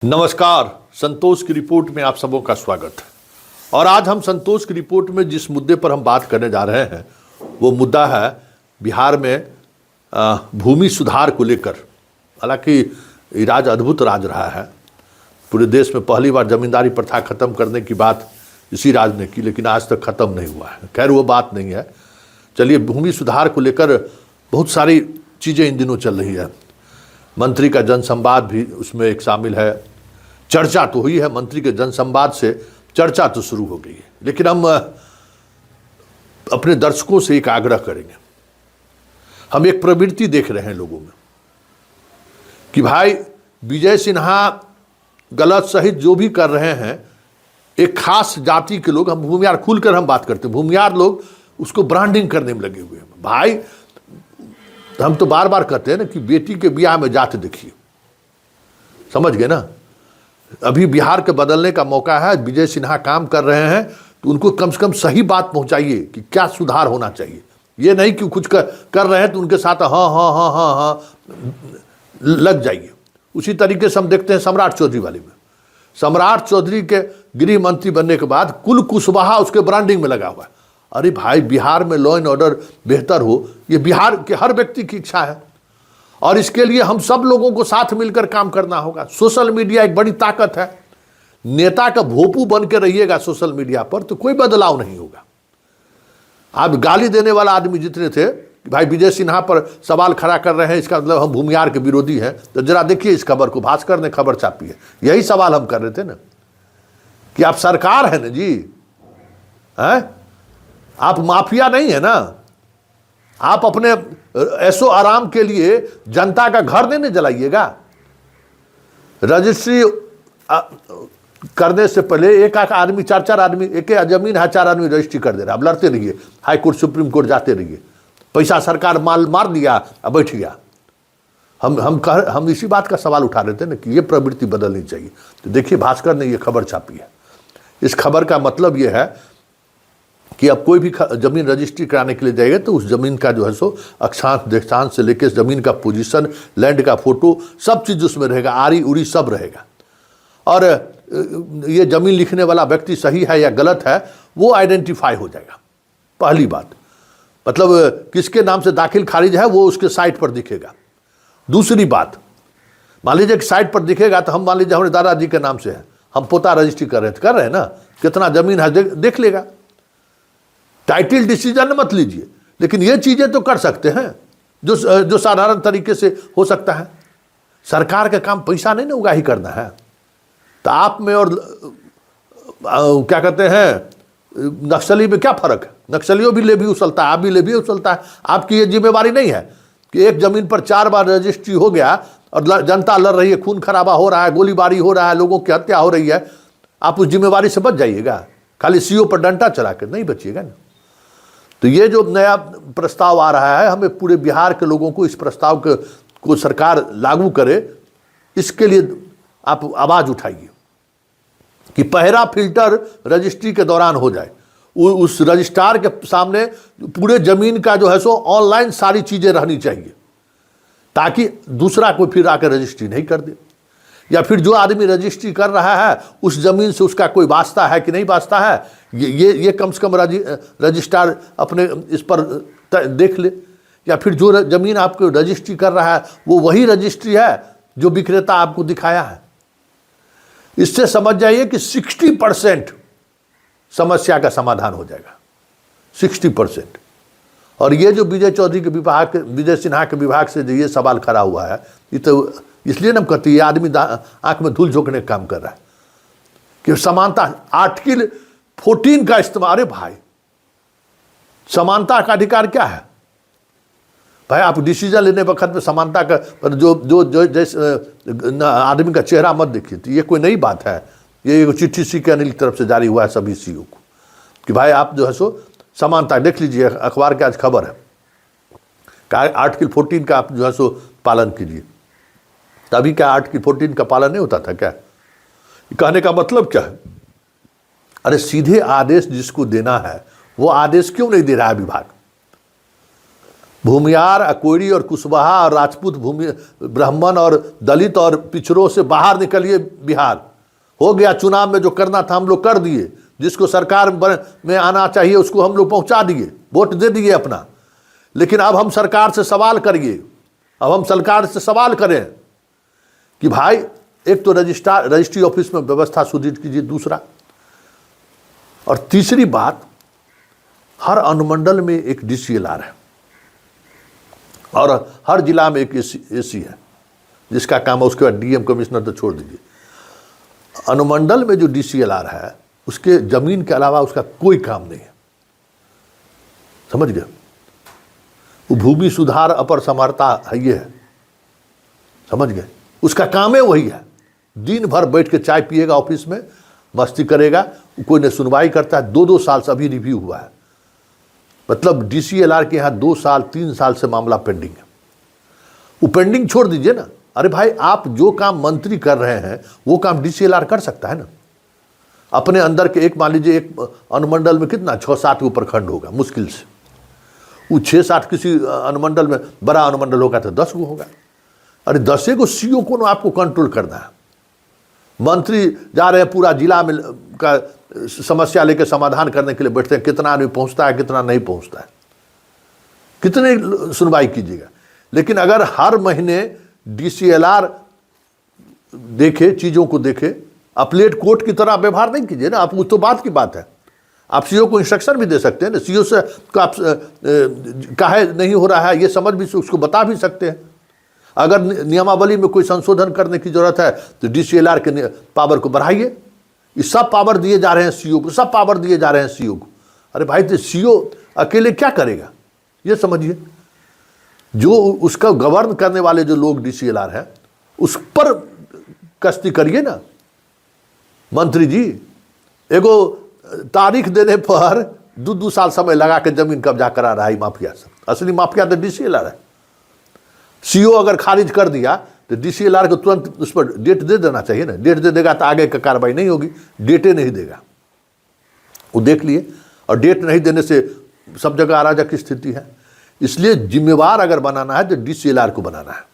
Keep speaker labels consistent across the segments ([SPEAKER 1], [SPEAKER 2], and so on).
[SPEAKER 1] नमस्कार। संतोष की रिपोर्ट में आप सबों का स्वागत है। और आज हम संतोष की रिपोर्ट में जिस मुद्दे पर हम बात करने जा रहे हैं वो मुद्दा है बिहार में भूमि सुधार को लेकर। हालांकि ये राज अद्भुत राज रहा है, पूरे देश में पहली बार जमींदारी प्रथा खत्म करने की बात इसी राज ने की, लेकिन आज तक खत्म नहीं हुआ है। खैर वो बात नहीं है। चलिए, भूमि सुधार को लेकर बहुत सारी चीज़ें इन दिनों चल रही है। मंत्री का जनसंवाद भी उसमें एक शामिल है। चर्चा तो हुई है, मंत्री के जनसंवाद से चर्चा तो शुरू हो गई है, लेकिन हम अपने दर्शकों से एक आग्रह करेंगे। हम एक प्रवृत्ति देख रहे हैं लोगों में कि भाई विजय सिन्हा गलत सही जो भी कर रहे हैं, एक खास जाति के लोग, हम भूमियार खुलकर हम बात करते हैं, भूमियार लोग उसको ब्रांडिंग करने में लगे हुए हैं। भाई हम तो बार बार कहते हैं ना कि बेटी के ब्याह में जात देखिए, समझ गए ना। अभी बिहार के बदलने का मौका है। विजय सिन्हा काम कर रहे हैं तो उनको कम से कम सही बात पहुंचाइए कि क्या सुधार होना चाहिए। ये नहीं कि कुछ कर रहे हैं तो उनके साथ हाँ हाँ हाँ हाँ हाँ लग जाइए। उसी तरीके से हम देखते हैं सम्राट चौधरी वाले में। सम्राट चौधरी के गृह मंत्री बनने के बाद कुल कुशवाहा उसके ब्रांडिंग में लगा हुआ है। अरे भाई, बिहार में लॉ एंड ऑर्डर बेहतर हो, ये बिहार के हर व्यक्ति की इच्छा है और इसके लिए हम सब लोगों को साथ मिलकर काम करना होगा। सोशल मीडिया एक बड़ी ताकत है। नेता का भोपू बन के रहिएगा सोशल मीडिया पर तो कोई बदलाव नहीं होगा। आप गाली देने वाला आदमी जितने थे कि भाई विजय सिन्हा पर सवाल खड़ा कर रहे हैं, इसका मतलब हम भूमियार के विरोधी हैं, तो जरा देखिए इस खबर को। भास्कर ने खबर छापी है, यही सवाल हम कर रहे थे ना कि आप सरकार है ना जी, हैं? आप माफिया नहीं है ना। आप अपने ऐसो आराम के लिए जनता का घर नहीं जलाइएगा। रजिस्ट्री करने से पहले एक आदमी चार आदमी, एक जमीन है, 4 आदमी रजिस्ट्री कर दे रहा। अब लड़ते रहिए, हाई कोर्ट सुप्रीम कोर्ट जाते रहिए, पैसा सरकार मार दिया अब बैठ गया। हम इसी बात का सवाल उठा रहे थे ना कि ये प्रवृत्ति बदलनी चाहिए। तो देखिए, भास्कर ने ये खबर छापी है। इस खबर का मतलब ये है कि अब कोई भी जमीन रजिस्ट्री कराने के लिए जाएगा तो उस जमीन का जो है सो अक्षांश देक्षांश से लेकर जमीन का पोजीशन, लैंड का फोटो, सब चीज़ उसमें रहेगा, आरी उरी सब रहेगा। और ये जमीन लिखने वाला व्यक्ति सही है या गलत है वो आइडेंटिफाई हो जाएगा। पहली बात, मतलब किसके नाम से दाखिल खारिज है वो उसके साइट पर दिखेगा। दूसरी बात, मान लीजिए कि साइट पर दिखेगा तो हम मान लीजिए हमारे दादाजी के नाम से है, हम पोता रजिस्ट्री कर रहे हैं ना, कितना जमीन है देख लेगा। टाइटल डिसीजन मत लीजिए, लेकिन ये चीजें तो कर सकते हैं जो साधारण तरीके से हो सकता है। सरकार का काम पैसा नहीं ना उगाही करना है। तो आप में और क्या कहते हैं नक्सली में क्या फर्क है? नक्सलियों भी ले भी उछलता है, आप भी ले भी उछलता है। आपकी ये जिम्मेवारी नहीं है कि एक जमीन पर 4 बार रजिस्ट्री हो गया और जनता लड़ रही है, खून खराबा हो रहा है, गोलीबारी हो रहा है, लोगों की हत्या हो रही है, आप उस जिम्मेवारी से बच जाइएगा। खाली सीओ पर डंडा चला कर नहीं बचिएगा ना। तो ये जो नया प्रस्ताव आ रहा है, हमें पूरे बिहार के लोगों को इस प्रस्ताव को सरकार लागू करे, इसके लिए आप आवाज उठाइए कि पहला फिल्टर रजिस्ट्री के दौरान हो जाए। उस रजिस्ट्रार के सामने पूरे जमीन का जो है सो ऑनलाइन सारी चीजें रहनी चाहिए, ताकि दूसरा कोई फिर आकर रजिस्ट्री नहीं कर दे। या फिर जो आदमी रजिस्ट्री कर रहा है उस जमीन से उसका कोई वास्ता है कि नहीं वास्ता है, ये कम से कम रजिस्ट्रार अपने इस पर देख ले। या फिर जो जमीन आपको रजिस्ट्री कर रहा है वो वही रजिस्ट्री है जो विक्रेता आपको दिखाया है। इससे समझ जाइए कि 60% समस्या का समाधान हो जाएगा, 60%। और ये जो विजय चौधरी के विभाग, विजय सिन्हा के विभाग से जो ये सवाल खड़ा हुआ है, ये तो इसलिए ना कहती है ये आदमी आंख में धूल झोंकने का काम कर रहा है कि समानता आर्टिकल 14 का इस्तेमाल। अरे भाई, समानता का अधिकार क्या है भाई? आप डिसीजन लेने वक्त में समानता का पर जो जैसे आदमी का चेहरा मत देखिए। तो ये कोई नई बात है, ये चिट्ठी सी के अनिल की तरफ से जारी हुआ है सभी सीओ को कि भाई आप जो है सो समानता देख लीजिए। अखबार के आज खबर है कि आर्टिकल 14 का आप जो है सो पालन कीजिए। तभी क्या आर्टिकल 14 का पालन नहीं होता था क्या? कहने का मतलब क्या है? अरे सीधे आदेश जिसको देना है वो आदेश क्यों नहीं दे रहा है विभाग? भूमियार, अकोरी और कुशवाहा और राजपूत, भूमि ब्राह्मण और दलित और पिछड़ों से बाहर निकलिए। बिहार हो गया, चुनाव में जो करना था हम लोग कर दिए, जिसको सरकार में आना चाहिए उसको हम लोग पहुंचा दिए, वोट दे दिए अपना। लेकिन अब हम सरकार से सवाल करिए, अब हम सरकार से सवाल करें कि भाई एक तो रजिस्ट्री ऑफिस में व्यवस्था सुदृढ़ कीजिए, दूसरा और तीसरी बात, हर अनुमंडल में एक DCLR है और हर जिला में एक AC है जिसका काम है। उसके बाद DM कमिश्नर तो छोड़ दीजिए। अनुमंडल में जो DCLR है उसके जमीन के अलावा उसका कोई काम नहीं है, समझ गए। वो भूमि सुधार अपर समर्था है, ये है, समझ गए। उसका काम है वही है, दिन भर बैठ के चाय पिएगा ऑफिस में, मस्ती करेगा, कोई ने सुनवाई करता है। 2-2 साल से अभी रिव्यू हुआ है, मतलब DCLR के यहाँ 2 साल 3 साल से मामला पेंडिंग है। वो पेंडिंग छोड़ दीजिए ना, अरे भाई आप जो काम मंत्री कर रहे हैं वो काम DCLR कर सकता है ना। अपने अंदर के एक, मान लीजिए एक अनुमंडल में कितना 6-7 प्रखंड होगा मुश्किल से, वो 6-7 किसी अनुमंडल में, बड़ा अनुमंडल होगा तो 10 होगा। अरे 10 CO को ना आपको कंट्रोल करना है। मंत्री जा रहे हैं पूरा जिला में का समस्या लेकर समाधान करने के लिए बैठते हैं, कितना आदमी पहुंचता है कितना नहीं पहुंचता है, कितने सुनवाई कीजिएगा। लेकिन अगर हर महीने DCLR देखे, चीज़ों को देखे, अपलेट कोर्ट की तरह व्यवहार नहीं कीजिए ना। आप उस तो बात की बात है, आप CO को इंस्ट्रक्शन भी दे सकते हैं ना, CO से आप काहे नहीं हो रहा है ये समझ भी, उसको बता भी सकते हैं। अगर नियमावली में कोई संशोधन करने की जरूरत है तो DCLR के पावर को बढ़ाइए। ये सब पावर दिए जा रहे हैं CO को, सब पावर दिए जा रहे हैं CO को। अरे भाई तो CO अकेले क्या करेगा ये समझिए। जो उसका गवर्न करने वाले जो लोग DCLR है उस पर कश्ती करिए ना। मंत्री जी एगो तारीख देने पर 2-2 साल समय लगा के जमीन कब्जा करा रहा है माफिया सब। असली माफिया तो DCLR है। CO अगर खारिज कर दिया तो DCLR को तुरंत उस पर डेट दे देना चाहिए ना। डेट दे देगा तो आगे का कार्रवाई नहीं होगी, डेटे नहीं देगा। वो देख लिए, और डेट नहीं देने से सब जगह अराजक स्थिति है। इसलिए जिम्मेवार अगर बनाना है तो DCLR को बनाना है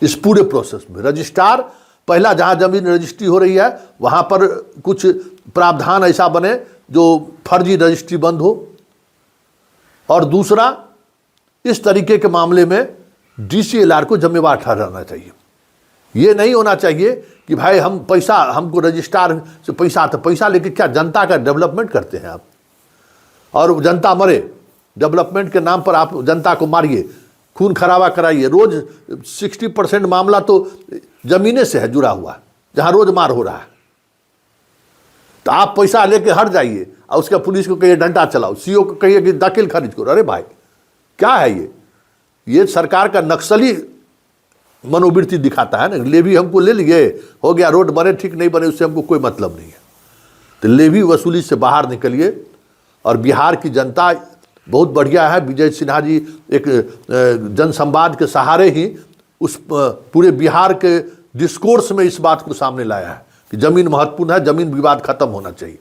[SPEAKER 1] इस पूरे प्रोसेस में। रजिस्ट्रार पहला, जहाँ जमीन रजिस्ट्री हो रही है वहाँ पर कुछ प्रावधान ऐसा बने जो फर्जी रजिस्ट्री बंद हो, और दूसरा इस तरीके के मामले में DCLR को जिम्मेवार ठहराना चाहिए। ये नहीं होना चाहिए कि भाई हम पैसा, हमको रजिस्ट्रार से पैसा आता, पैसा लेके क्या जनता का डेवलपमेंट करते हैं आप, और जनता मरे। डेवलपमेंट के नाम पर आप जनता को मारिए, खून खराबा कराइए। रोज 60% मामला तो जमीने से है जुड़ा हुआ, जहाँ रोज मार हो रहा है। तो आप पैसा लेके हट जाइए और उसका पुलिस को कहिए डंडा चलाओ, CO को कहिए कि दाखिल खारिज करो। अरे भाई क्या है ये सरकार का नक्सली मनोवृत्ति दिखाता है ना। लेवी हमको ले लिए, हो गया, रोड बने ठीक नहीं बने उससे हमको कोई मतलब नहीं है। तो लेवी वसूली से बाहर निकलिए। और बिहार की जनता बहुत बढ़िया है। विजय सिन्हा जी एक जनसंवाद के सहारे ही उस पूरे बिहार के डिस्कोर्स में इस बात को सामने लाया है कि जमीन महत्वपूर्ण है, जमीन विवाद खत्म होना चाहिए।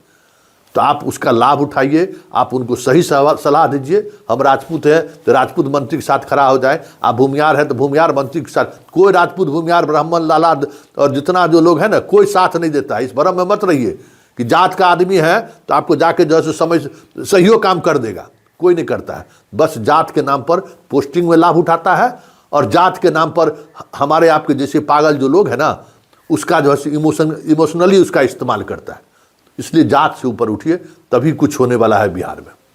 [SPEAKER 1] तो आप उसका लाभ उठाइए, आप उनको सही सलाह दीजिए। हम राजपूत हैं तो राजपूत मंत्री के साथ खड़ा हो जाए, आप भूमियार हैं तो भूमियार मंत्री के साथ। कोई राजपूत, भूमियार, ब्राह्मण, लाला और जितना जो लोग हैं ना, कोई साथ नहीं देता है। इस भरम में मत रहिए कि जात का आदमी है तो आपको जाके जैसे समय सही काम कर देगा, कोई नहीं करता है। बस जात के नाम पर पोस्टिंग में लाभ उठाता है, और जात के नाम पर हमारे आपके जैसे पागल जो लोग हैं ना, उसका जो है इमोशनली उसका इस्तेमाल करता है। इसलिए जात से ऊपर उठिए, तभी कुछ होने वाला है बिहार में।